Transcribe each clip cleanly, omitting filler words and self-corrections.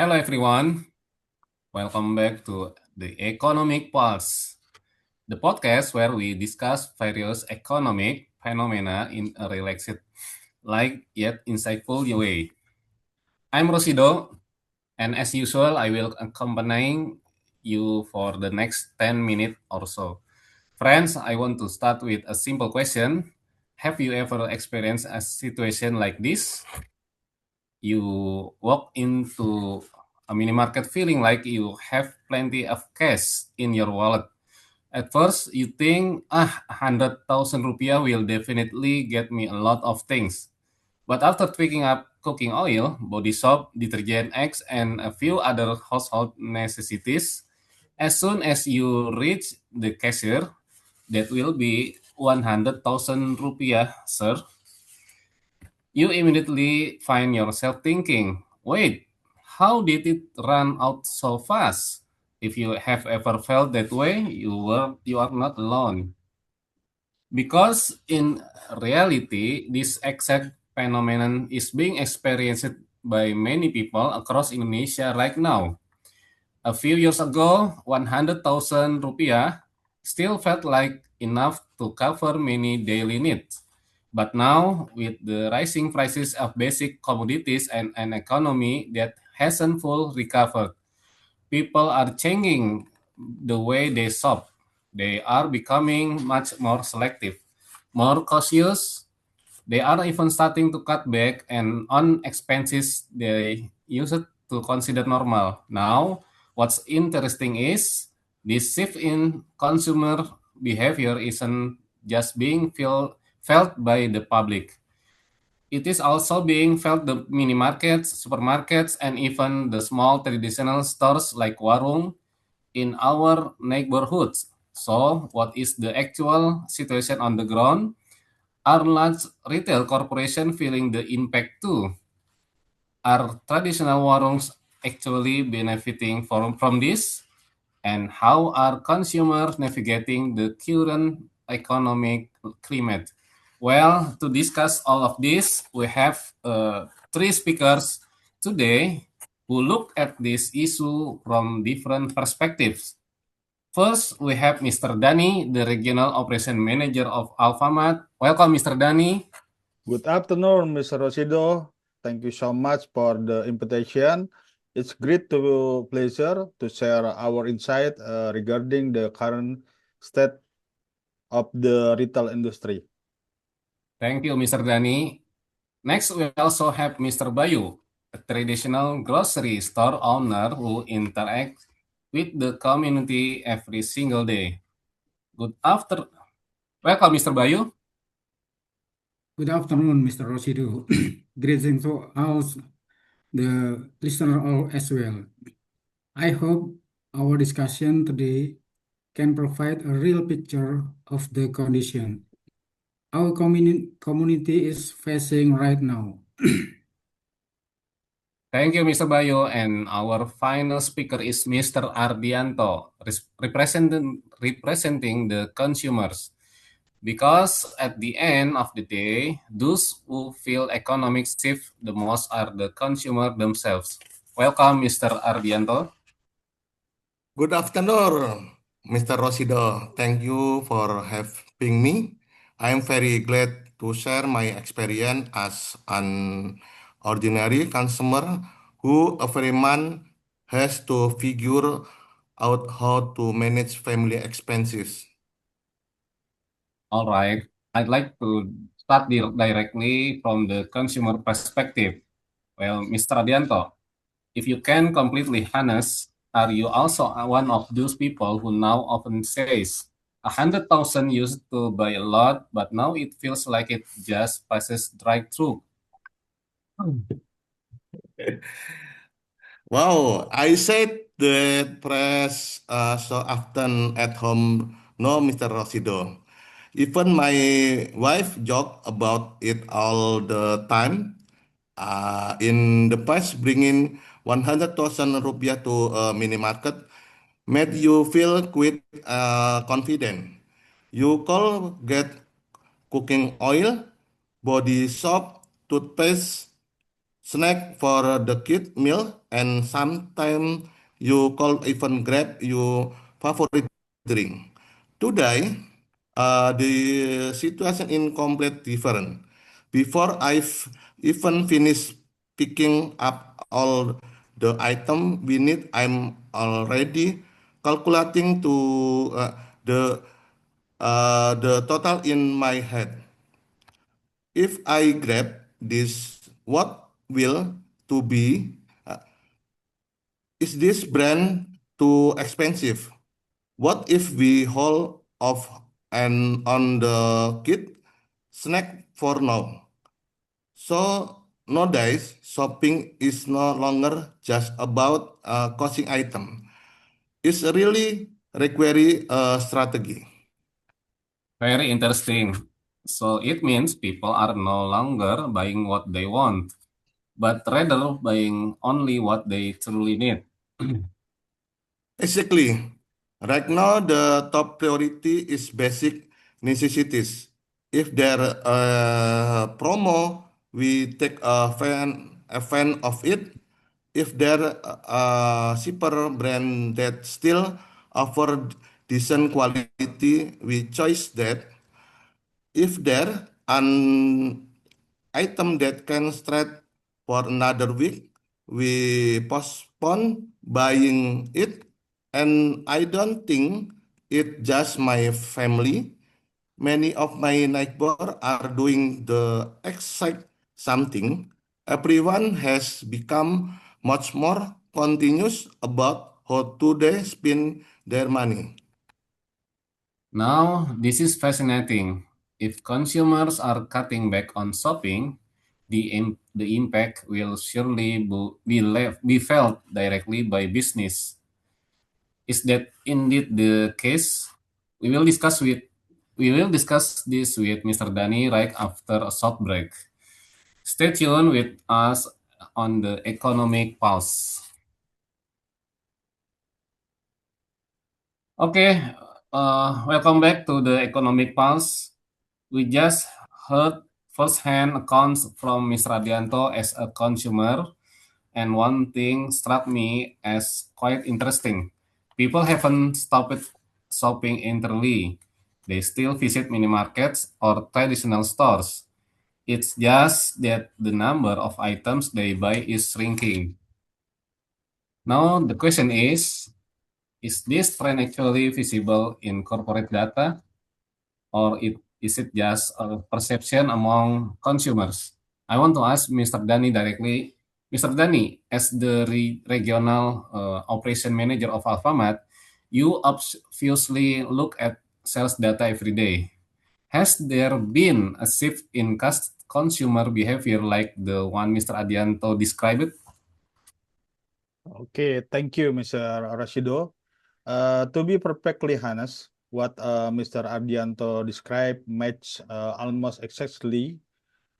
Hello everyone, welcome back to the Economic Pulse, the podcast where we discuss various economic phenomena in a relaxed, light yet insightful way. I'm Rosido, and as usual, I will accompany you for the next 10 minutes or so. Friends, I want to start with a simple question. Have you ever experienced a situation like this? You walk into a mini market feeling like you have plenty of cash in your wallet. At first, you think, 100,000 rupiah will definitely get me a lot of things. But after picking up cooking oil, body soap, detergent X, and a few other household necessities, as soon as you reach the cashier, that will be 100,000 rupiah, sir. You immediately find yourself thinking, wait, how did it run out so fast? If you have ever felt that way, you are not alone. Because in reality, this exact phenomenon is being experienced by many people across Indonesia right now. A few years ago, 100,000 rupiah still felt like enough to cover many daily needs. But now, with the rising prices of basic commodities and an economy that hasn't fully recovered, people are changing the way they shop. They are becoming much more selective, more cautious. They are even starting to cut back and on expenses they used to consider normal. Now, what's interesting is this shift in consumer behavior isn't just being felt by the public. It is also being felt the mini markets, supermarkets, and even the small traditional stores like warung in our neighborhoods. So, what is the actual situation on the ground? Are large retail corporations feeling the impact too? Are traditional warungs actually benefiting from this? And how are consumers navigating the current economic climate? Well, to discuss all of this, we have three speakers today who look at this issue from different perspectives. First, we have Mr. Dani, the Regional Operation Manager of Alfamart. Welcome, Mr. Dani. Good afternoon, Mr. Rosido. Thank you so much for the invitation. It's great to pleasure to share our insight regarding the current state of the retail industry. Thank you, Mr. Dani. Next, we also have Mr. Bayu, a traditional grocery store owner who interacts with the community every single day. Good after. Welcome, Mr. Bayu. Good afternoon, Mr. Rosidu. Greetings to all the listener all as well. I hope our discussion today can provide a real picture of the condition our community is facing right now. Thank you, Mr. Bayu. And our final speaker is Mr. Ardianto, representing the consumers. Because at the end of the day, those who feel economic shift the most are the consumer themselves. Welcome, Mr. Ardianto. Good afternoon, Mr. Rosido. Thank you for having me. I am very glad to share my experience as an ordinary consumer who every month has to figure out how to manage family expenses. All right. I'd like to start directly from the consumer perspective. Well, Mr. Ardianto, if you can completely honest, are you also one of those people who now often says 100,000 used to buy a lot, but now it feels like it just passes right through? Wow, I said that press so often at home. No, Mr. Rosido. Even my wife joke about it all the time. In the past, bringing 100,000 rupiah to a mini market made you feel quite confident. You could get cooking oil, body soap, toothpaste, snack for the kid meal, and sometimes you call even grab your favorite drink. Today, the situation is complete different. Before I've even finished picking up all the item we need, I'm already calculating to uh, the the total in my head. If I grab this, what will to be? Is this brand too expensive? What if we hold off and on the kit snack for now? So nowadays, shopping is no longer just about costing item. It's really require a strategy. Very interesting. So it means people are no longer buying what they want, but rather buying only what they truly need. Exactly. Right now, the top priority is basic necessities. If there a promo, we take a fan of it. If there a cheaper brand that still offer decent quality, we choose that. If there an item that can stretch for another week, we postpone buying it. And I don't think it just my family. Many of my neighbors are doing the exact something. Everyone has become much more continuous about how to they spend their money. Now, this is fascinating. If consumers are cutting back on shopping, the impact will surely be felt directly by business. Is that indeed the case? We will discuss with we will discuss this with Mr. Dani right after a short break. Stay tuned with us on the Economic Pulse. Okay, welcome back to the Economic Pulse. We just heard first-hand accounts from Mr. Radianto as a consumer, and one thing struck me as quite interesting. People haven't stopped shopping entirely. They still visit mini markets or traditional stores. It's just that the number of items they buy is shrinking. Now, the question is this trend actually visible in corporate data, or is it just a perception among consumers? I want to ask Mr. Dani directly. Mr. Dani, as the regional operation manager of Alphamart, you obviously look at sales data every day. Has there been a shift in consumer behavior like the one Mr. Adianto described? Okay, thank you, Mr. Rashido. To be perfectly honest, what Mr. Ardianto described match almost exactly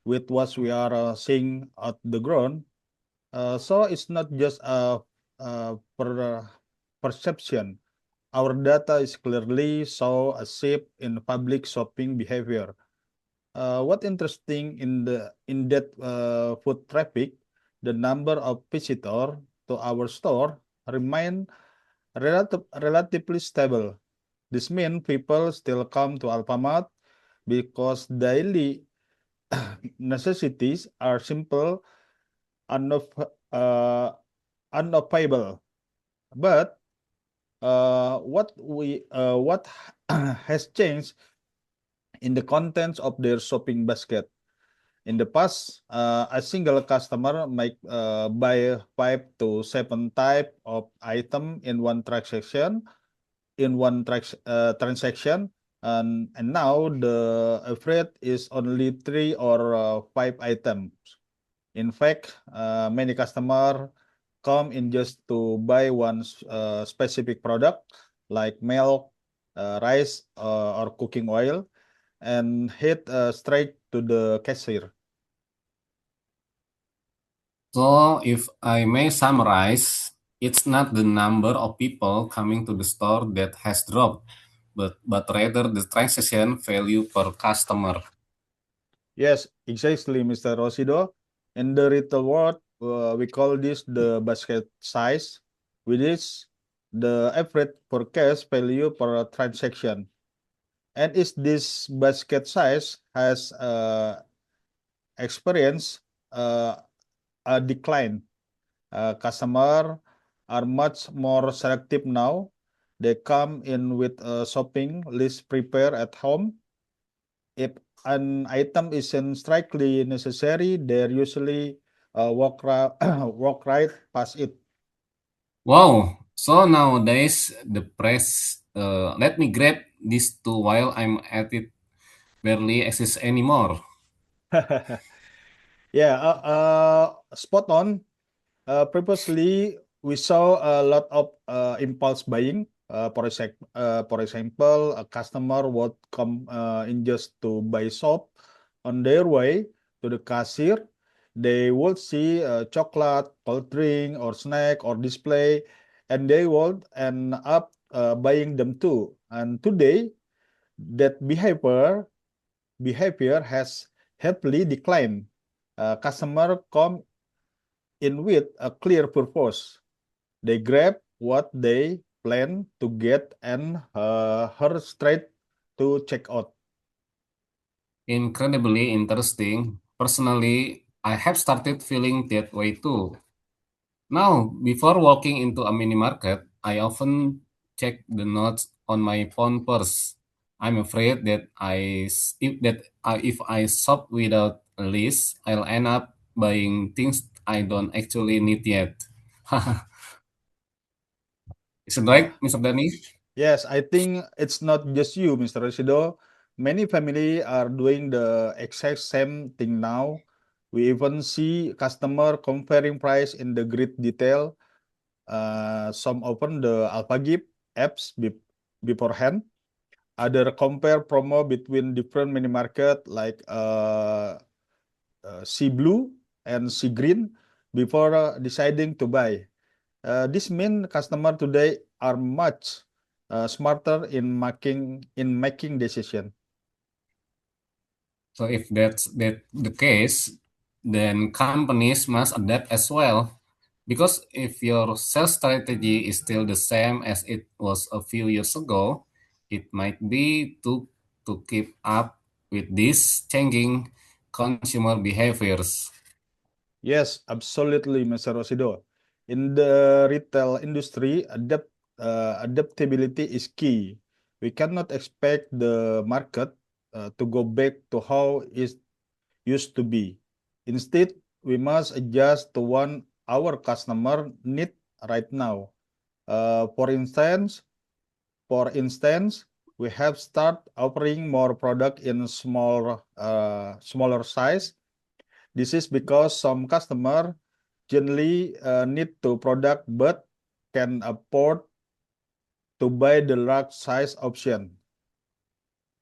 with what we are seeing at the ground. So it's not just perception. Our data is clearly show a shift in public shopping behavior. What interesting in that foot traffic, the number of visitor to our store remain relatively stable. This means people still come to Alfamart because daily necessities are simple, unoff- uh, unavoidable. But what has changed in the contents of their shopping basket? In the past, a single customer might buy 5 to 7 type of item in one transaction, transaction, and now the average is only 3 or 5 items. In fact, many customer come in just to buy one specific product like milk, rice, or cooking oil, and head straight to the cashier. So, if I may summarize, it's not the number of people coming to the store that has dropped, but rather the transaction value per customer. Yes, exactly, Mr. Rosido. In the retail world, we call this the basket size, which is the average purchase value per transaction. And is this basket size has experienced a decline. Customer are much more selective now. They come in with a shopping list prepared at home. If an item isn't strictly necessary, they usually walk right past it. Wow. So nowadays the press let me grab this too while I'm at it barely exists anymore. Yeah, spot on. Previously, we saw a lot of impulse buying. For example, a customer would come in just to buy soap. On their way to the cashier, they would see a chocolate, cold drink, or snack or display, and they would end up buying them too. And today, that behavior has heavily declined. Customer come in with a clear purpose. They grab what they plan to get and hurry straight to checkout. Incredibly interesting. Personally, I have started feeling that way too. Now, before walking into a mini market, I often check the notes on my phone first. I'm afraid that if I shop without a list, I'll end up buying things I don't actually need yet. Is it right, Mr. Dani? Yes, I think it's not just you, Mr. Resido. Many family are doing the exact same thing now. We even see customer comparing price in the great detail. Some open the Alphagip apps beforehand. Other compare promo between different mini market like sea blue and sea green before deciding to buy. This means customer today are much smarter in making decision. So if that's the case, then companies must adapt as well. Because if your sales strategy is still the same as it was a few years ago, it might be to keep up with these changing consumer behaviors. Yes, absolutely, Mr. Rosido. In the retail industry, adaptability is key. We cannot expect the market to go back to how it used to be. Instead, we must adjust to what our customer need right now. For instance, we have start offering more product in smaller size. This is because some customer generally need to product but can afford to buy the large size option.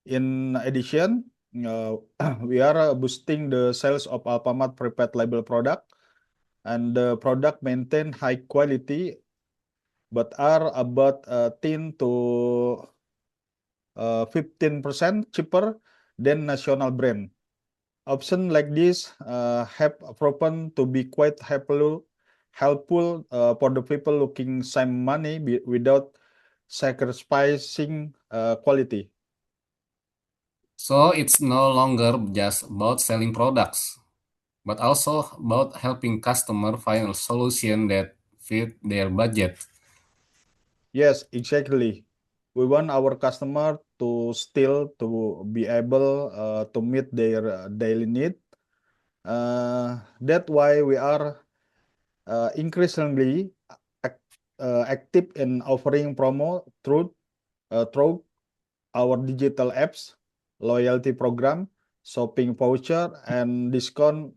In addition, we are boosting the sales of Alfamart prepaid label product, and the product maintain high quality but are about 10 to 15% cheaper than national brand. Options like this have proven to be quite helpful for the people looking save money without sacrificing quality. So it's no longer just about selling products, but also about helping customer find a solution that fit their budget. Yes, exactly. We want our customer to still to be able to meet their daily need. That's why we are increasingly active in offering promo through our digital apps, loyalty program, shopping voucher, and discount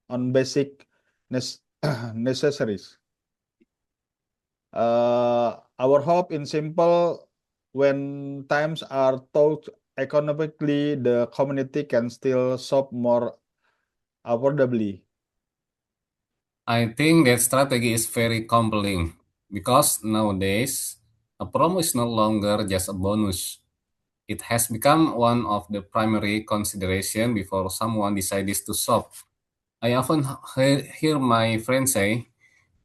on basic necessaries. Our hope in simple, when times are tough economically, the community can still shop more affordably. I think that strategy is very compelling because nowadays a promo is no longer just a bonus. It has become one of the primary consideration before someone decides to shop. I often hear my friends say,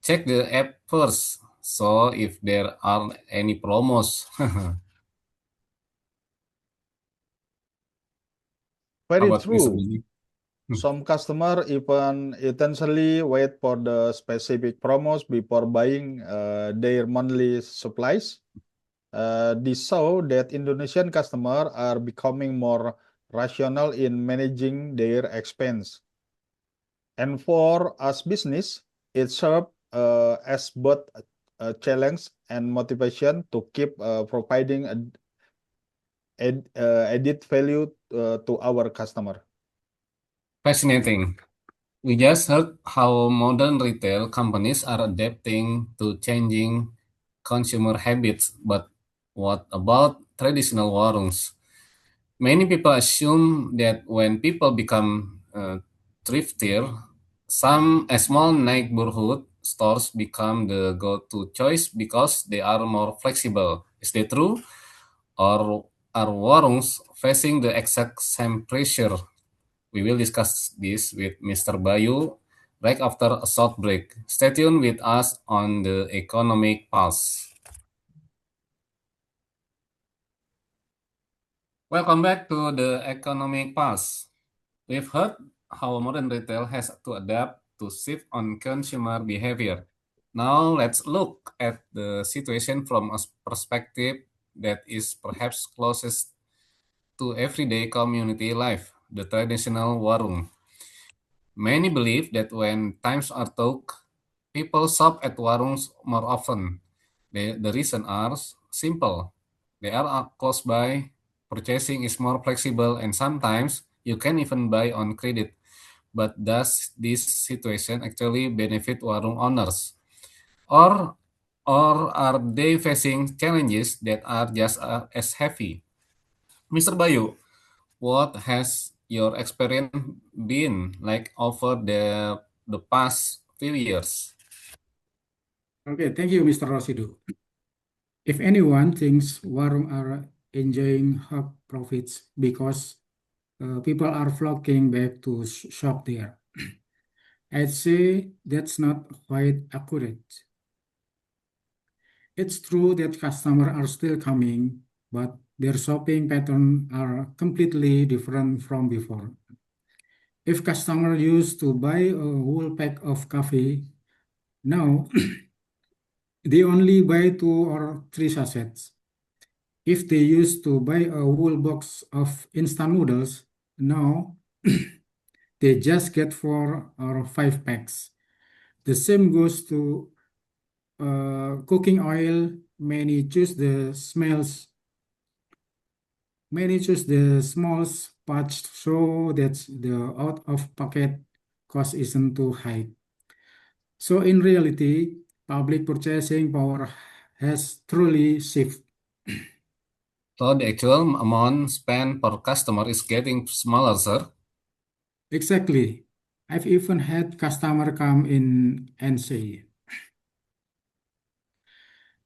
check the app first, so if there are any promos. How Very about Mr. true. Budi? Some customer even intentionally wait for the specific promos before buying their monthly supplies. This show that Indonesian customers are becoming more rational in managing their expense. And for us business, it serves as both a challenge and motivation to keep providing added value to our customer. Fascinating. We just heard how modern retail companies are adapting to changing consumer habits, but what about traditional warungs? Many people assume that when people become thriftier, some small neighborhood stores become the go-to choice because they are more flexible. Is that true? Or are warungs facing the exact same pressure? We will discuss this with Mr. Bayu right after a short break. Stay tuned with us on the Economic Pulse. Welcome back to the Economic Pulse. We've heard how modern retail has to adapt to shift on consumer behavior. Now let's look at the situation from a perspective that is perhaps closest to everyday community life, the traditional warung. Many believe that when times are tough, people shop at warungs more often. The reason are simple. They are close by, purchasing is more flexible, and sometimes you can even buy on credit. But does this situation actually benefit warung owners? Or, or are they facing challenges that are just as heavy? Mr. Bayu, what has your experience been like over the past few years? Okay, thank you, Mr. Rosido. If anyone thinks warung are enjoying high profits because people are flocking back to shop there, I'd say that's not quite accurate. It's true that customers are still coming, but their shopping patterns are completely different from before. If customers used to buy a whole pack of coffee, now they only buy 2 or 3 sachets. If they used to buy a whole box of instant noodles, now they just get 4 or 5 packs. The same goes to cooking oil. Many choose the small patch so that the out of pocket cost isn't too high. So in reality, public purchasing power has truly shifted. So the actual amount spent per customer is getting smaller, sir. Exactly. I've even had customer come in and say,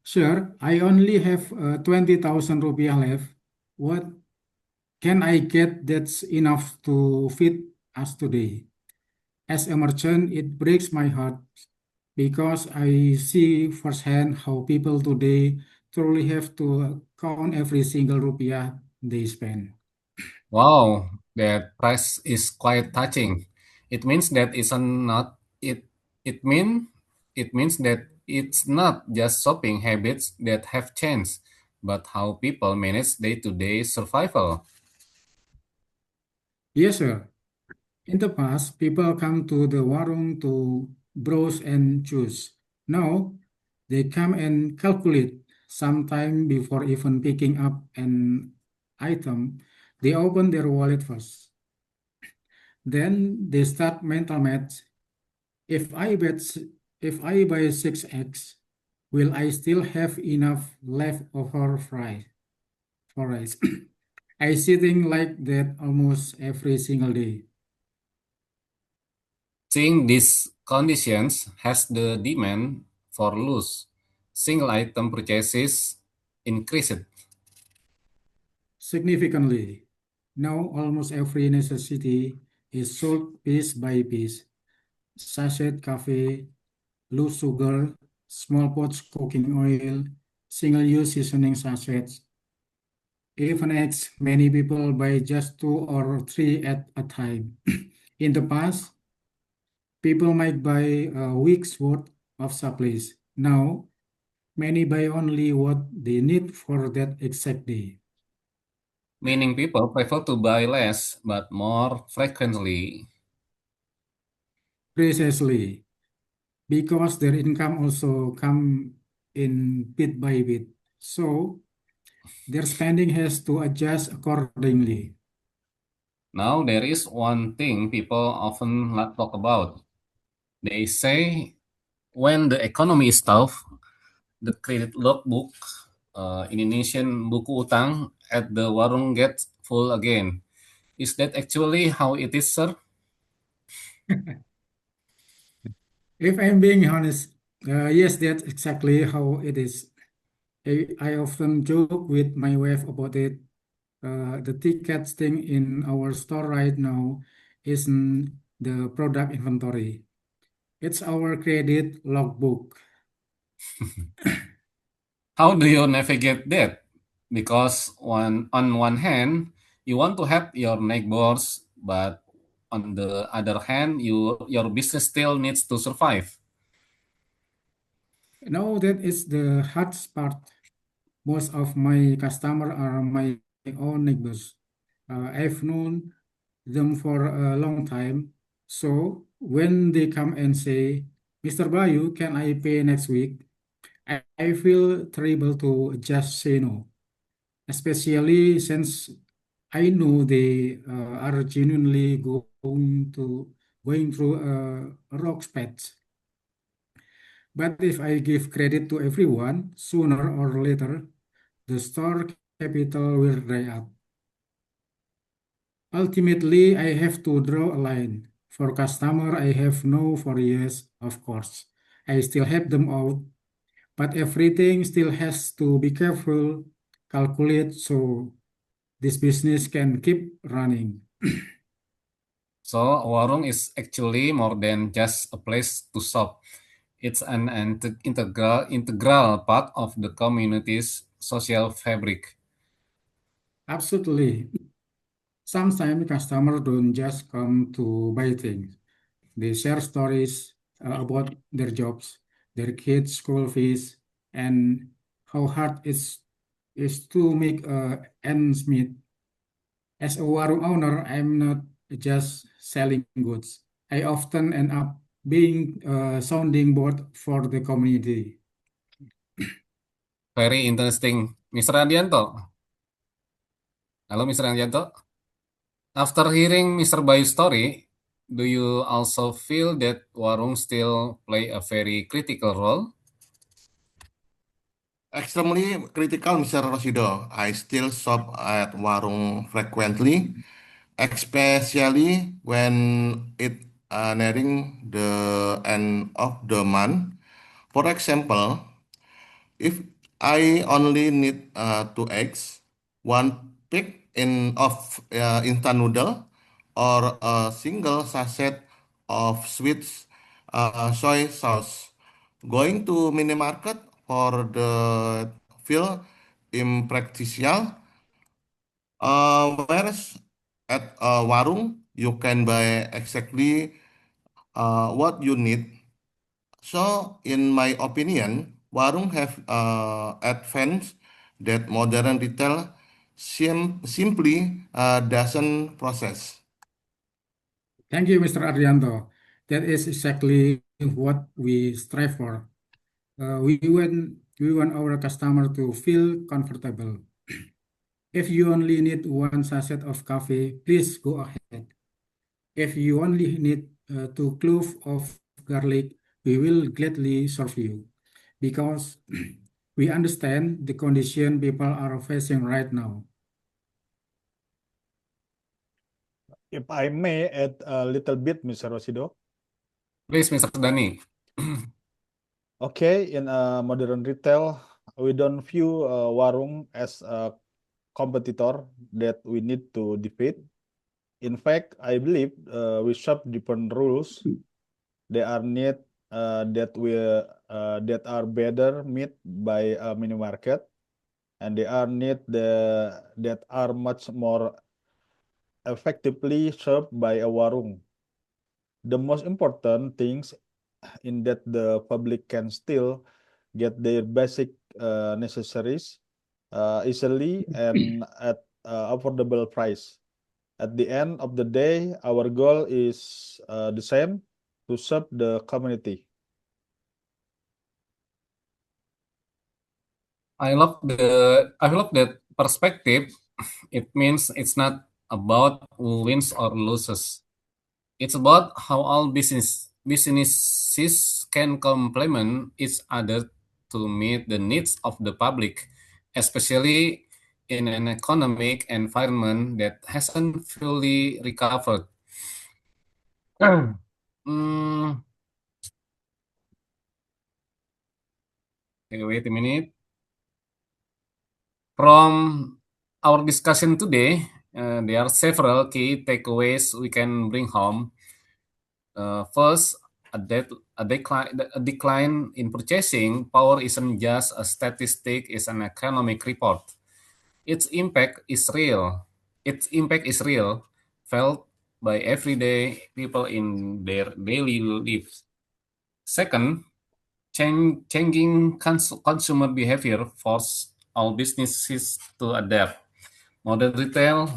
"Sir, I only have 20,000 rupiah left. What can I get that's enough to feed us today?" As a merchant, it breaks my heart because I see firsthand how people today truly have to count every single rupiah they spend. Wow, that price is quite touching. It means that it's not it it mean it means that it's not just shopping habits that have changed, but how people manage day-to-day survival. Yes, sir. In the past, people come to the warung to browse and choose. Now, they come and calculate. Sometime before even picking up an item, they open their wallet first. Then they start mental math. If I bet, if I buy 6x, will I still have enough left over for rice? I see things like that almost every single day. Seeing these conditions has the demand for loose single item purchases increased. Significantly. Now almost every necessity is sold piece by piece. sachet coffee, loose sugar, small pots cooking oil, single-use seasoning sachets. Even eggs, many people buy just 2 or 3 at a time. In the past, people might buy a week's worth of supplies. Now, many buy only what they need for that exact day. Meaning people prefer to buy less but more frequently. Precisely, because their income also come in bit by bit. So their spending has to adjust accordingly. Now there is one thing people often talk about. They say when the economy is tough, the credit logbook, Indonesian buku utang at the warung gets full again. Is that actually how it is, sir? If I'm being honest, yes, that's exactly how it is. I often joke with my wife about it. The ticket thing in our store right now isn't the product inventory. It's our credit logbook. How do you navigate that? Because on one hand, you want to help your neighbors, but on the other hand, your business still needs to survive. Now that is the hardest part. Most of my customers are my own neighbors. I've known them for a long time. So when they come and say, Mr. Bayu, can I pay next week? I feel terrible to just say no, especially since I know they are genuinely going through a rough patch. But if I give credit to everyone, sooner or later, the store capital will dry up. Ultimately, I have to draw a line. For customer I have known for years, of course. I still help them out, but everything still has to be careful, calculate so this business can keep running. So warung is actually more than just a place to shop. It's an integral part of the community's social fabric. Absolutely. Sometimes customers don't just come to buy things. They share stories about their jobs, their kids' school fees, and how hard is to make ends meet. As a warung owner, I'm not just selling goods. I often end up being a sounding board for the community. Very interesting. Mr. Adianto. Halo, Mr. Adianto. After hearing Mr. Bayu's story, do you also feel that warung still play a very critical role? Extremely critical, Mr. Rosido. I still shop at warung frequently, especially when it nearing the end of the month. For example, if I only need 2 eggs, one pack of instant noodle, or a single sachet of sweet soy sauce, going to mini market for the feel impractical. Whereas at warung you can buy exactly what you need. So, in my opinion, warung have advanced that modern retail simply doesn't process. Thank you, Mr. Adrianto. That is exactly what we strive for. We want our customer to feel comfortable. If you only need one sachet of coffee, please go ahead. If you only need 2 cloves of garlic, we will gladly serve you because we understand the condition people are facing right now. If I may add a little bit, Mr. Rosido. Please, Mr. Dani. Okay, in modern retail, we don't view warung as a competitor that we need to defeat. In fact, I believe we shop different rules. They are need that are better met by a mini market, and they are need that are much more effectively served by a warung. The most important things in that the public can still get their basic necessaries easily and at affordable price. At the end of the day, our goal is the same, to serve the community. I love that perspective. It means it's not about who wins or loses. It's about how all businesses can complement each other to meet the needs of the public, especially in an economic environment that hasn't fully recovered. Hmm, okay, wait a minute. From our discussion today, there are several key takeaways we can bring home. First, a decline in purchasing power isn't just a statistic; it's an economic report. Its impact is real. Its impact is real, felt by everyday people in their daily lives. Second, changing consumer behavior force all businesses to adapt. Modern retail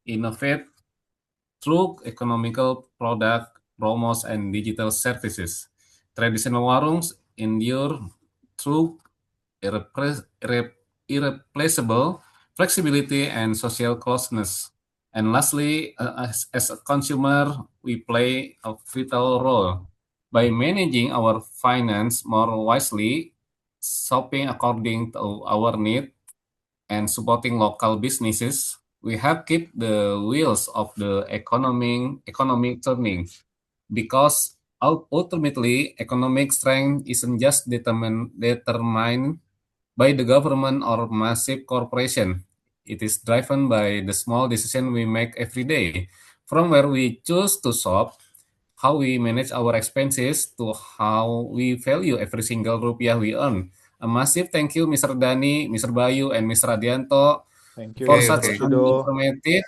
innovate through economical product, promos, and digital services. Traditional warungs endure through irreplaceable flexibility and social closeness. And lastly, as a consumer, we play a vital role by managing our finance more wisely, shopping according to our need, and supporting local businesses. We have keep the wheels of the economic turning because ultimately economic strength isn't just determined by the government or massive corporation. It is driven by the small decision we make every day, from where we choose to shop, how we manage our expenses, to how we value every single rupiah we earn. A massive thank you, Mr. Dani, Mr. Bayu, and Mr. Adianto, Thank you, for Okay, Mr. such okay. an Rosido. informative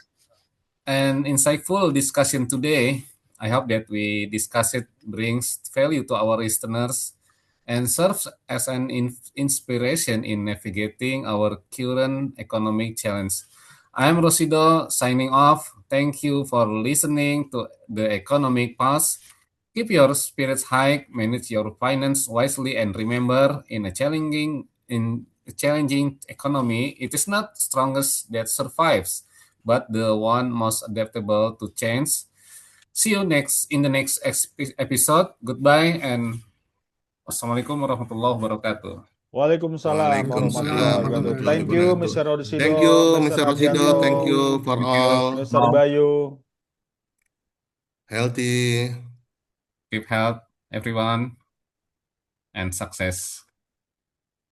and insightful discussion today. I hope that we discuss it brings value to our listeners and serves as an inspiration in navigating our current economic challenge. I'm Rosido signing off. Thank you for listening to the Economic Pulse. Keep your spirits high, manage your finance wisely, and remember, in a challenging economy, it is not strongest that survives, but the one most adaptable to change. See you next in the next episode. Goodbye and wassalamualaikum warahmatullahi wabarakatuh. Waalaikumsalam warahmatullahi Waalaikumsalam Waalaikumsalam wabarakatuh. warahmatullahi Thank warahmatullahi you, wabarakatuh. Mr. wabarakatuh. Thank Rosido, you, Mr. Mr. Rosido. Thank Thank Ardianto, you you. for Thank you. all. Mr. Bayu. Healthy. Keep health, everyone, and success.